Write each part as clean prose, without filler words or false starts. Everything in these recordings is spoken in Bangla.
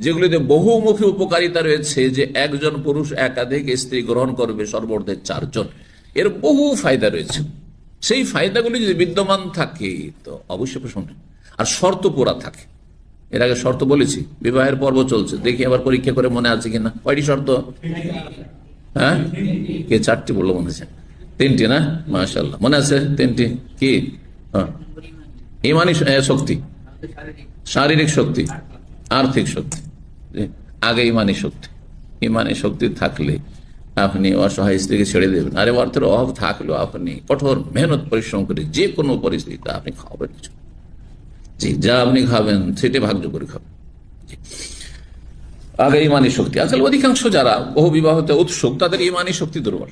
যেগুলিতে বহুমুখী উপকারিতা রয়েছে, যে একজন পুরুষ একাধিক স্ত্রী গ্রহণ করবে, সর্বর্ধে 4 জন, এর বহু ফায়দা রয়েছে। সেই ফায়দাগুলি যদি বিদ্যমান থাকে তো অবশ্যই প্রশ্ন, আর শর্ত পুরা থাকে। এর আগে শর্ত বলেছি, বিবাহের পর্ব চলছে, দেখি আবার পরীক্ষা করে মনে আছে কিনা। কয়টি শর্ত? হ্যাঁ, কে 4টি বললো মনে আছে? 3টি না? মাশাআল্লাহ, মনে আছে 3টি। কি? ইমানি শক্তি, শারীরিক শক্তি, আর্থিক শক্তি। আগে ইমানি শক্তি। ইমানি শক্তি থাকলে আপনি অসহায় স্ত্রীকে ছেড়ে দেবেন। আরে অর্থের অভাব থাকলেও আপনি কঠোর মেহনত পরিশ্রম করে যে কোনো পরিস্থিতিতে আপনি খাবেন কিছু, জি, যা আপনি খাবেন সেটা ভাগ্য করে খাবেন। আগে ইমানি শক্তি। আসলে অধিকাংশ যারা বহু বিবাহতে উৎসুক তাদের ইমানি শক্তি দুর্বল।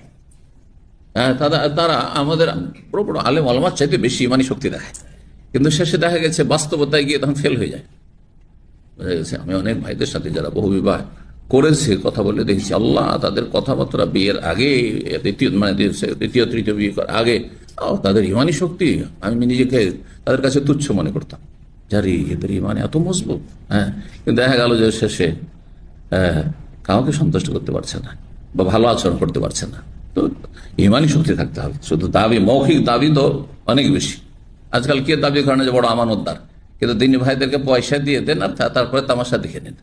হ্যাঁ, তারা আমাদের বড় বড় আলেম ওলামার চাইতে বেশি ইমানি শক্তি দেখায়, কিন্তু শেষে দেখা গেছে বাস্তবতায় গিয়ে তখন ফেল হয়ে যায়। বোঝা গেছে? আমি অনেক ভাইদের সাথে যারা বহু বিবাহ করেছে কথা বলে দেখেছি, আল্লাহ তাদের কথাবার্তা বিয়ের আগে, দ্বিতীয় তৃতীয় বিয়ে করার আগে তাদের ইমানি শক্তি আমি নিজেকে তাদের কাছে তুচ্ছ মনে করতাম। যারি এদের ইমানে এত মজবুত। হ্যাঁ, কিন্তু দেখা গেল যে শেষে কাউকে সন্তুষ্ট করতে পারছে না বা ভালো আচরণ করতে পারছে না। তো ইমানি শক্তি থাকতে হবে। শুধু দাবি, মৌখিক দাবি তো অনেক বেশি। আজকাল কে দাবি করেন যে বড় আমানতদার, কিন্তু দিনী ভাইদেরকে পয়সা দিয়ে দেন আর তারপরে তামাশা দেখে নেন।